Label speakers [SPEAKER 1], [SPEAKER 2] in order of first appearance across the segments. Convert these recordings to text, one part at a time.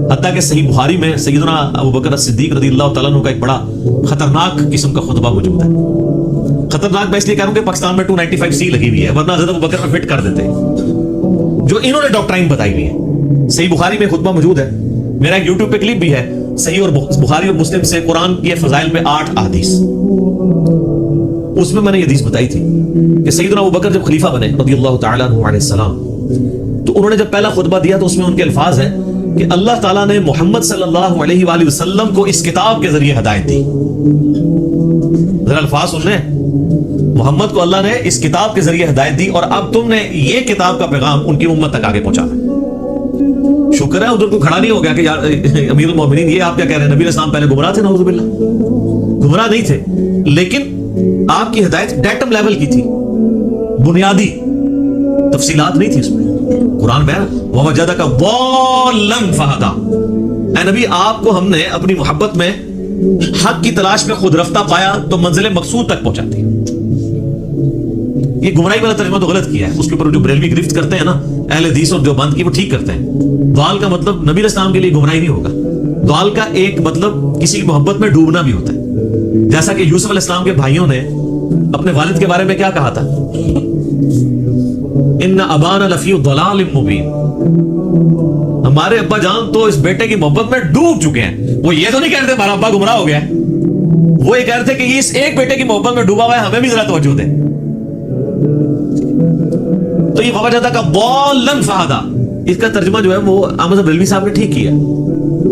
[SPEAKER 1] حتیٰ کہ صحیح بخاری میں سیدنا ابو بکر صدیق رضی اللہ تعالیٰ عنہ کا ایک بڑا خطرناک قسم کا خطبہ موجود ہے. خطرناک میں اس لیے کہہ رہا ہوں کہ پاکستان میں 295C لگی ہوئی ہے, ورنہ حضرت ابو بکر میں فٹ کر دیتے جو انہوں نے ڈاکٹرائن بتائی ہوئی ہے. صحیح بخاری میں خطبہ موجود ہے, میرا ایک یوٹیوب پہ کلپ بھی ہے, صحیح اور بخاری اور مسلم سے قرآن کی فضائل میں 8 احادیث. اس میں نے یہ حدیث بتائی تھی کہ سیدنا ابو بکر جب خلیفہ بنے رضی اللہ تعالیٰ عنہ علیہ السلام, تو انہوں نے جب پہلا خطبہ دیا تو اس میں ان کے الفاظ ہیں کہ اللہ تعالیٰ نے محمد صلی اللہ علیہ وآلہ وسلم کو اس کتاب کے ذریعے ہدایت دی. ذرا الفاظ سن لیں, محمد کو اللہ نے اس کتاب کے ذریعے ہدایت دی اور اب تم نے یہ کتاب کا پیغام ان کی امت تک آگے پہنچانا. شکر ہے ادھر کو کھڑا نہیں ہو گیا کہ یار امیر المومنین یہ آپ کیا کہہ رہے ہیں, نبی علیہ السلام پہلے گمراہ تھے, نعوذ باللہ, گمراہ نہیں تھے, لیکن آپ کی ہدایت ڈیٹم لیول کی تھی, بنیادی تفصیلات نہیں تھی اس میں. قرآن میں وَوَجَدَكَ ضَالًّا فَهَدَىٰ, اے نبی آپ کو ہم نے اپنی محبت میں حق کی تلاش میں خود رفتہ پایا تو منزل مقصود تک پہنچاتی. یہ گمراہی والا ترجمہ تو غلط کیا ہے, اس کے اوپر جو بریلوی گرفت کرتے ہیں نا اہل حدیث اور دیوبند کی, وہ ٹھیک کرتے ہیں. ضال کا مطلب نبی علیہ السلام کے لیے گمراہی نہیں ہوگا, ضال کا ایک مطلب کسی کی محبت میں ڈوبنا بھی ہوتا ہے. جیسا کہ یوسف علیہ السلام کے بھائیوں نے اپنے والد کے بارے میں کیا کہا تھا, ان ابانا لفی ضلال مبین, ہمارے ابا جان تو اس بیٹے کی محبت میں ڈوب چکے ہیں. وہ یہ تو نہیں کہتے ہمارا ابا گمراہ ہو گیا ہے, وہ یہ کہتے کہ اس ایک بیٹے کی محبت میں ڈوبا ہوا ہے, ہمیں بھی ذرا توجہ دیں. تو یہ وجدک ضالا فہدیٰ, اس کا ترجمہ جو ہے وہ احمد بریلوی صاحب نے ٹھیک کیا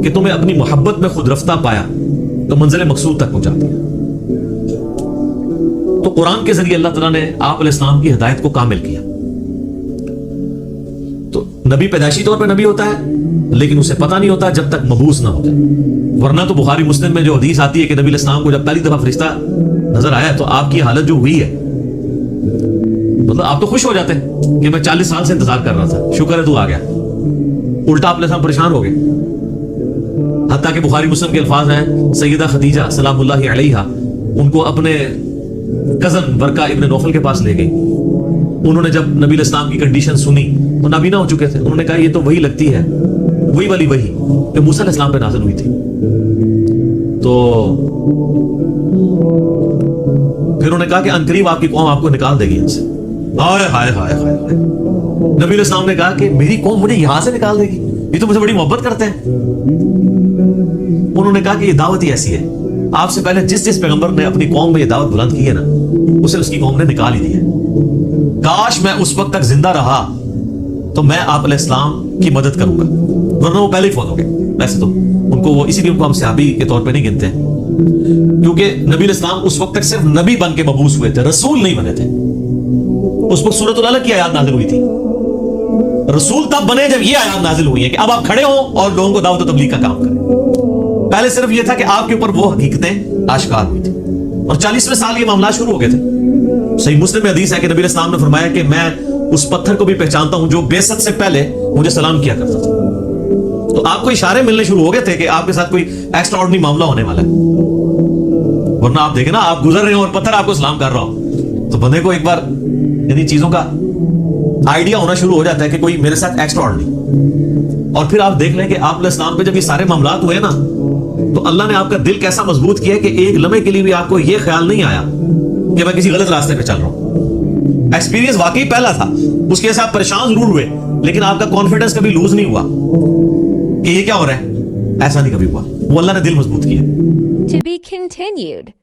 [SPEAKER 1] کہ تمہیں اپنی محبت میں خود رفتہ پایا تو منزل مقصود تک پہنچا دیا. تو قرآن کے ذریعے اللہ تعالیٰ نے آپ علیہ السلام کی ہدایت کو کامل کیا. تو نبی پیدائشی طور پہ نبی ہوتا ہے, لیکن اسے پتہ نہیں ہوتا جب تک مبعوث نہ ہو جائے. ورنہ تو بخاری مسلم میں جو حدیث آتی ہے کہ نبی علیہ السلام کو جب پہلی دفعہ فرشتہ نظر آیا تو آپ کی حالت جو ہوئی ہے, مطلب آپ تو خوش ہو جاتے ہیں کہ میں 40 سال سے انتظار کر رہا تھا, شکر ہے تو آ گیا. الٹا آپ علیہ السلام پریشان ہو گئے. حتیٰ کہ بخاری مسلم کے الفاظ ہیں سیدہ خدیجہ سلام اللہ علیہا ان کو اپنے کزن برقہ ابن نوفل کے پاس لے گئی. انہوں نے جب نبی علیہ السلام کی کنڈیشن سنی تو نابینا ہو چکے تھے. انہوں نے کہا یہ تو وہی لگتی ہے, وہی والی وہی کہ موسیٰ علیہ السلام پہ نازل ہوئی تھی. تو پھر انہوں نے کہا کہ عنقریب آپ کی قوم آپ کو نکال دے گی ان سے. ہائے ہائے ہائے ہائے. نبی علیہ السلام نے کہا کہ میری قوم مجھے یہاں سے نکال دے گی, یہ تو مجھے بڑی محبت کرتے ہیں. انہوں نے کہا کہ یہ دعوت ہی ایسی ہے, آپ سے پہلے جس جس پیغمبر نے اپنی قوم میں یہ دعوت بلند کی ہے نا, اسے اس کی قوم نے نکال ہی دی ہے. کاش میں اس وقت تک زندہ رہا تو میں آپ علیہ السلام کی مدد کروں گا, ورنہ وہ پہلے ہی فوت ہو گئے. ویسے تو ان کو وہ اسی لیے ان کو ہم صحابی کے طور پہ نہیں گنتے ہیں, کیونکہ نبی علیہ السلام اس وقت تک صرف نبی بن کے مبعوث ہوئے تھے, رسول نہیں بنے تھے. اس وقت سورۃ العلق کی آیات نازل ہوئی تھی. رسول تب بنے جب یہ آیات نازل ہوئی ہیں کہ اب آپ کھڑے ہوں اور لوگوں کو دعوت و تبلیغ کا کام کریں. پہلے صرف یہ تھا کہ آپ کے اوپر وہ حقیقتیں آشکار ہوئی تھی, اور 40ویں سال یہ معاملات شروع ہو گئے تھے. صحیح مسلم میں حدیث ہے کہ نبی علیہ السلام نے فرمایا کہ میں اس پتھر کو بھی پہچانتا ہوں جو بعثت سے پہلے مجھے سلام کیا کرتا تھا. تو آپ کو اشارے ملنے شروع ہو گئے تھے کہ آپ کے ساتھ کوئی ایکسٹرا آرڈنری معاملہ ہونے والا ہے. ورنہ آپ دیکھیں نا, آپ گزر رہے ہو اور پتھر آپ کو سلام کر رہا ہو, تو بندے کو ایک بار یعنی چیزوں کا آئیڈیا ہونا شروع ہو جاتا ہے کہ کوئی میرے ساتھ ایکسٹرا آرڈنری. اور پھر آپ دیکھ لیں کہ آپ علیہ السلام پہ جب یہ سارے معاملات ہوئے نا, تو اللہ نے آپ کا دل کیسا مضبوط کیا کہ ایک لمحے کے لیے بھی آپ کو یہ خیال نہیں آیا کہ میں کسی غلط راستے پہ چل رہا ہوں. ایکسپیرینس واقعی پہلا تھا, اس کے ساتھ پریشان ضرور ہوئے, لیکن آپ کا کانفیڈنس کبھی لوز نہیں ہوا کہ یہ کیا ہو رہا ہے, ایسا نہیں کبھی ہوا. وہ اللہ نے دل مضبوط کیا.
[SPEAKER 2] To be continued.